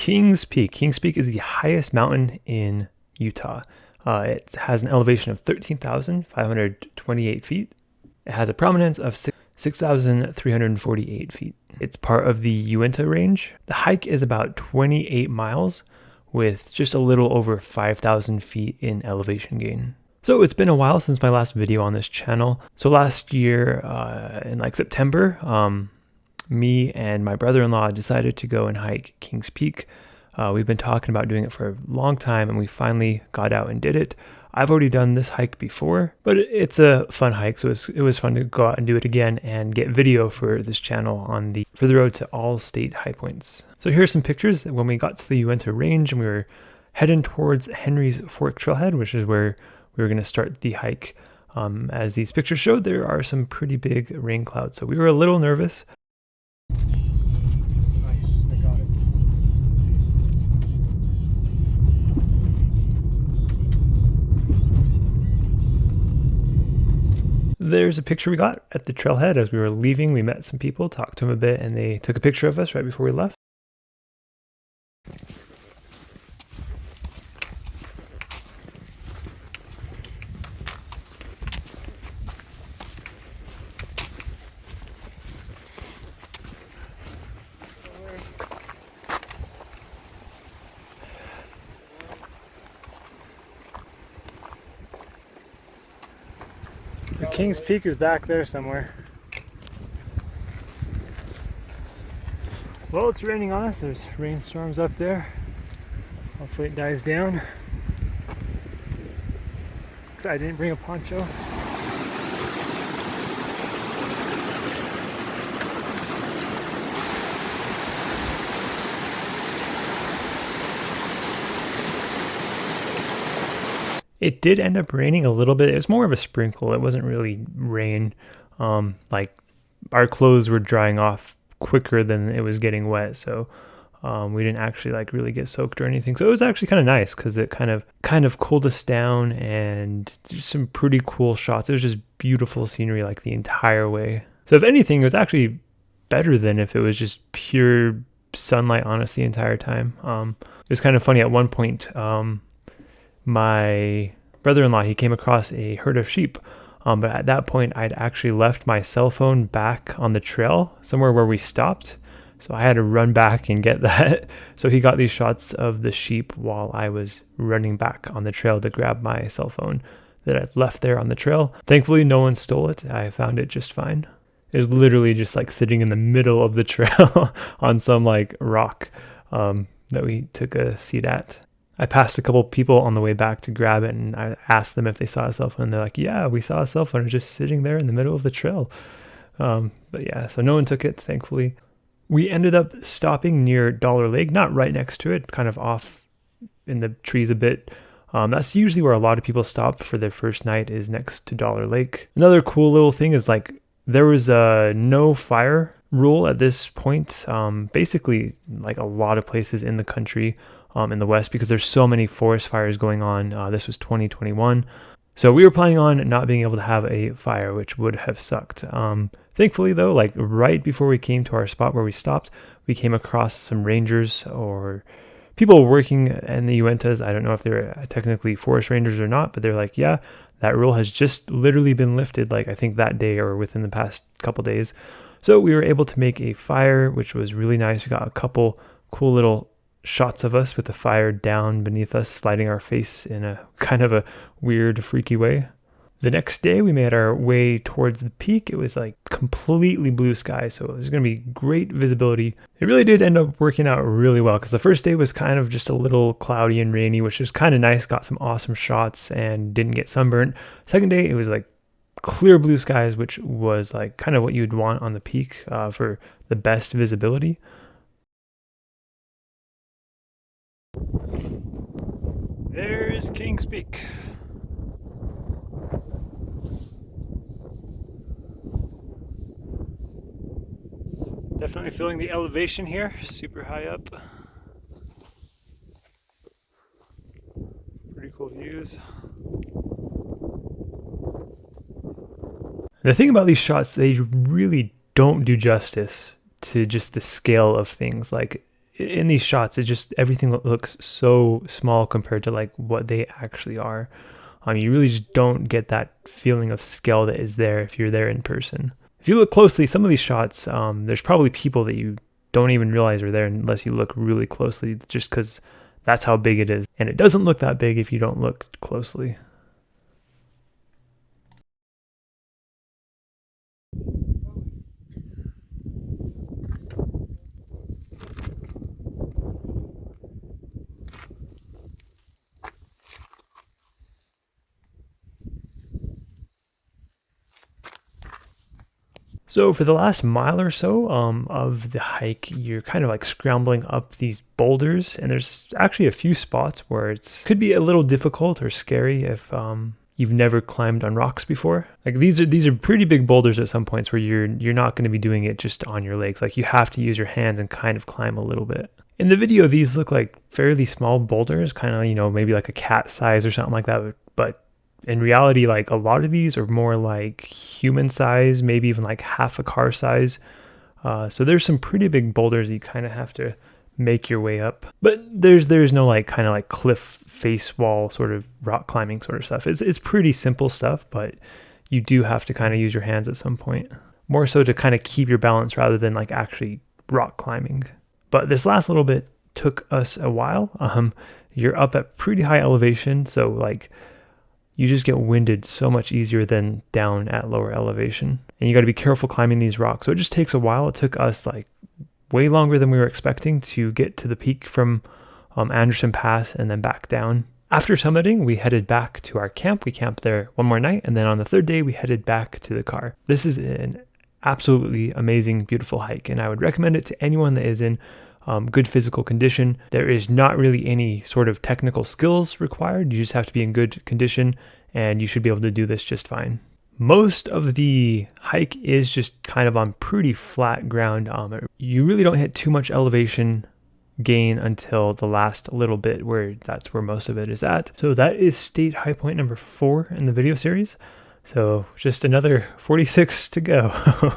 Kings Peak. Kings Peak is the highest mountain in Utah. It has an elevation of 13,528 feet. It has a prominence of 6,348 feet. It's part of the Uinta Range. The hike is about 28 miles with just a little over 5,000 feet in elevation gain. So it's been a while since my last video on this channel. So last year in like September, me and my brother-in-law decided to go and hike Kings Peak. We've been talking about doing it for a long time, and we finally got out and did it. I've already done this hike before, but it's a fun hike, so it was fun to go out and do it again and get video for this channel for the road to all state high points. So here's some pictures when we got to the Uinta Range and we were heading towards Henry's Fork Trailhead, which is where we were going to start the hike. As these pictures showed, there are some pretty big rain clouds, so we were a little nervous. Nice, I got it. There's a picture we got at the trailhead as we were leaving. We met some people, talked to them a bit, and they took a picture of us right before we left. So Kings Peak is back there somewhere. Well, it's raining on us. There's rainstorms up there. Hopefully it dies down. Because I didn't bring a poncho. It did end up raining a little bit. It was more of a sprinkle. It wasn't really rain. Like our clothes were drying off quicker than it was getting wet, so we didn't actually like really get soaked or anything. So it was actually kind of nice because it kind of cooled us down, and just some pretty cool shots. It was just beautiful scenery like the entire way. So if anything, it was actually better than if it was just pure sunlight on us the entire time. It was kind of funny at one point. My brother-in-law, he came across a herd of sheep, but at that point I'd actually left my cell phone back on the trail somewhere where we stopped, so I had to run back and get that. So he got these shots of the sheep while I was running back on the trail to grab my cell phone that I'd left there on the trail. Thankfully no one stole it. I found it just fine. It was literally just like sitting in the middle of the trail on some like rock that we took a seat at. I passed a couple people on the way back to grab it, and I asked them if they saw a cell phone. They're like, yeah, we saw a cell phone. It was just sitting there in the middle of the trail. But yeah, so no one took it, thankfully. We ended up stopping near Dollar Lake, not right next to it, kind of off in the trees a bit. That's usually where a lot of people stop for their first night, is next to Dollar Lake. Another cool little thing is like there was a no fire rule at this point. Basically, like a lot of places in the country, in the West, because there's so many forest fires going on. This was 2021. So we were planning on not being able to have a fire, which would have sucked. Thankfully though, like right before we came to our spot where we stopped, we came across some rangers or people working in the Uintas. I don't know if they're technically forest rangers or not, but they're like, yeah, that rule has just literally been lifted, like I think that day or within the past couple days. So we were able to make a fire, which was really nice. We got a couple cool little shots of us with the fire down beneath us, sliding our face in a kind of a weird, freaky way. The next day we made our way towards the peak. It was like completely blue sky, so there's going to be great visibility. It really did end up working out really well, because the first day was kind of just a little cloudy and rainy, which was kind of nice. Got some awesome shots and didn't get sunburnt. Second day it was like clear blue skies, which was like kind of what you'd want on the peak for the best visibility. There's Kings Peak. Definitely feeling the elevation here, super high up. Pretty cool views. The thing about these shots, they really don't do justice to just the scale of things. Like, in these shots, it just, everything looks so small compared to like what they actually are. You really just don't get that feeling of scale that is there if you're there in person. If you look closely, some of these shots, there's probably people that you don't even realize are there unless you look really closely, just because that's how big it is. And it doesn't look that big if you don't look closely. So for the last mile or so of the hike, you're kind of like scrambling up these boulders, and there's actually a few spots where it could be a little difficult or scary if you've never climbed on rocks before. Like these are pretty big boulders at some points where you're not going to be doing it just on your legs. Like you have to use your hands and kind of climb a little bit. In the video, these look like fairly small boulders, kind of, you know, maybe like a cat size or something like that, but in reality, like a lot of these are more like human size, maybe even like half a car size. So there's some pretty big boulders that you kind of have to make your way up. But there's no like kind of like cliff face wall sort of rock climbing sort of stuff. It's pretty simple stuff, but you do have to kind of use your hands at some point. More so to kind of keep your balance rather than like actually rock climbing. But this last little bit took us a while. You're up at pretty high elevation, so like you just get winded so much easier than down at lower elevation. And you got to be careful climbing these rocks. So it just takes a while. It took us like way longer than we were expecting to get to the peak from Anderson Pass and then back down. After summiting, we headed back to our camp. We camped there one more night. And then on the third day, we headed back to the car. This is an absolutely amazing, beautiful hike. And I would recommend it to anyone that is in good physical condition. There is not really any sort of technical skills required. You just have to be in good condition and you should be able to do this just fine. Most of the hike is just kind of on pretty flat ground. You really don't hit too much elevation gain until the last little bit where that's where most of it is at. So that is state high point number 4 in the video series. So just another 46 to go.